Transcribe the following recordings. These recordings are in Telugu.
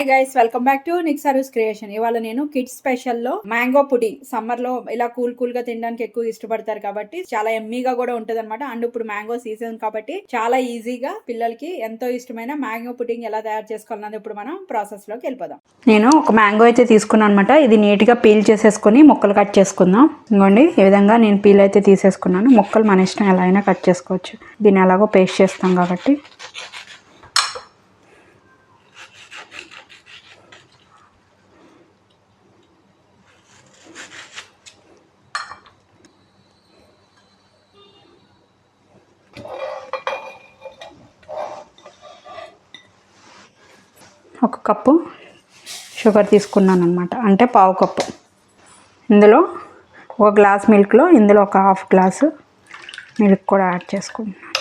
Hi guys, welcome back to Nick service creation. ఇవాళ నేను కిడ్స్ స్పెషల్ లో మ్యాంగో పుడింగ్, సమ్మర్ లో ఇలా కూల్ గా తినడానికి ఎక్కువ ఇష్టపడతారు కాబట్టి చాలా ఎమ్మీగా కూడా ఉంటది అనమాట. అండ్ ఇప్పుడు మ్యాంగో సీజన్ కాబట్టి చాలా ఈజీగా పిల్లలకి ఎంతో ఇష్టమైన మ్యాంగో పుడింగ్ ఎలా తయారు చేసుకోవాలన్నది ఇప్పుడు మనం ప్రాసెస్ లోకి వెళ్ళిపోదాం. నేను ఒక మ్యాంగో అయితే తీసుకున్నాను అనమాట. ఇది నీట్ గా పీల్ చేసేసుకుని ముక్కలు కట్ చేసుకుందాం. ఇంకోండి, ఈ విధంగా నేను పీల్ అయితే తీసేసుకున్నాను. ముక్కలు మన ఇష్టం ఎలా అయినా కట్ చేసుకోవచ్చు. దీన్ని ఎలాగో పేస్ట్ చేస్తాం కాబట్టి ఒక కప్పు షుగర్ తీసుకున్నాను అనమాట, అంటే పావు కప్పు. ఇందులో ఒక గ్లాస్ మిల్క్లో ఇందులో ఒక హాఫ్ గ్లాసు మిల్క్ కూడా యాడ్ చేసుకుంటున్నాను.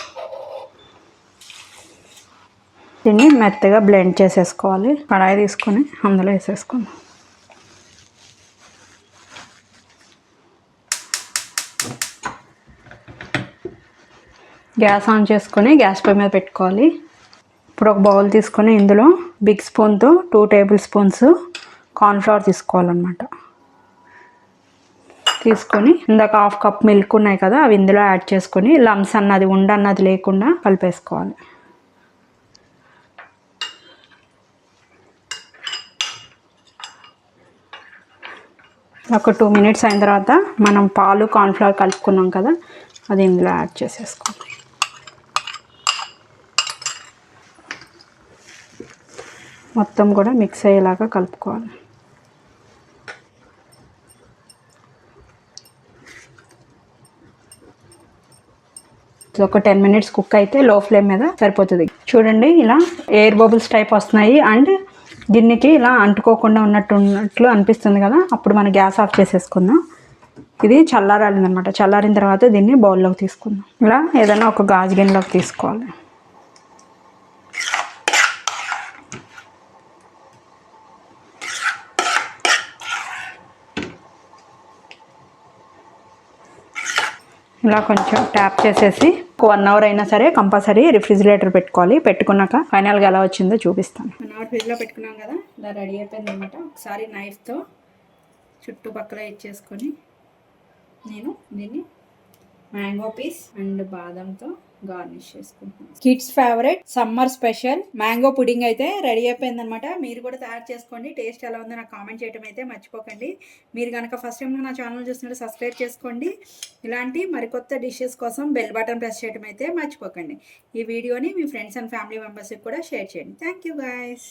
దీన్ని మెత్తగా బ్లెండ్ చేసేసుకోవాలి. కడాయి తీసుకొని అందులో వేసేసుకుందాం. గ్యాస్ ఆన్ చేసుకొని గ్యాస్ పొయ్యి మీద పెట్టుకోవాలి. ఇప్పుడు ఒక బౌల్ తీసుకొని ఇందులో బిగ్ స్పూన్తో 2 టేబుల్ స్పూన్స్ కార్న్ఫ్లవర్ తీసుకోవాలన్నమాట. తీసుకొని ఇందాక హాఫ్ కప్ మిల్క్ ఉన్నాయి కదా, అవి ఇందులో యాడ్ చేసుకొని లమ్స్ అన్నది ఉండన్నది లేకుండా కలిపేసుకోవాలి. ఒక 2 మినిట్స్ అయిన తర్వాత మనం పాలు కార్న్ఫ్లవర్ కలుపుకున్నాం కదా, అది ఇందులో యాడ్ చేసేసుకోవాలి. మొత్తం కూడా మిక్స్ అయ్యేలాగా కలుపుకోవాలి. ఒక 10 మినిట్స్ కుక్ అయితే లో ఫ్లేమ్ మీద సరిపోతుంది. చూడండి, ఇలా ఎయిర్ బబుల్స్ టైప్ వస్తున్నాయి అండ్ గిన్నెకి ఇలా అంటుకోకుండా ఉన్నట్లు అనిపిస్తుంది కదా, అప్పుడు మనం గ్యాస్ ఆఫ్ చేసేసుకుందాం. ఇది చల్లారాలిందనమాట. చల్లారిన తర్వాత దీన్ని బౌల్లోకి తీసుకుందాం. ఇలా ఏదైనా ఒక గాజు గిన్నెలోకి తీసుకోవాలి. ఇలా కొంచెం ట్యాప్ చేసేసి 1 అవర్ అయినా సరే కంపల్సరీ రిఫ్రిజిరేటర్ పెట్టుకోవాలి. పెట్టుకున్నాక ఫైనల్గా ఎలా వచ్చిందో చూపిస్తాను. 1 అవర్ ఫ్రిడ్జ్లో పెట్టుకున్నాం కదా, ఇలా రెడీ అయిపోయింది అనమాట. ఒకసారి నైఫ్తో చుట్టుపక్కల ఇచ్చేసుకొని నేను దీన్ని మ్యాంగో పీస్ అండ్ బాదంతో గార్నిష్ చేసుకుంటున్నాను. Kids favourite summer special mango pudding అయితే రెడీ అయిపోయింది అనమాట. మీరు కూడా తయారు చేసుకోండి. టేస్ట్ ఎలా ఉందో నాకు కామెంట్ చేయడం అయితే మర్చిపోకండి. మీరు కనుక ఫస్ట్ టైం నా ఛానల్ చూస్తుంటే సబ్స్క్రైబ్ చేసుకోండి. ఇలాంటి మరికొత్త డిషెస్ కోసం బెల్ బటన్ ప్రెస్ చేయడం అయితే మర్చిపోకండి. ఈ వీడియోని మీ ఫ్రెండ్స్ అండ్ ఫ్యామిలీ మెంబర్స్కి కూడా షేర్ చేయండి. Thank you guys.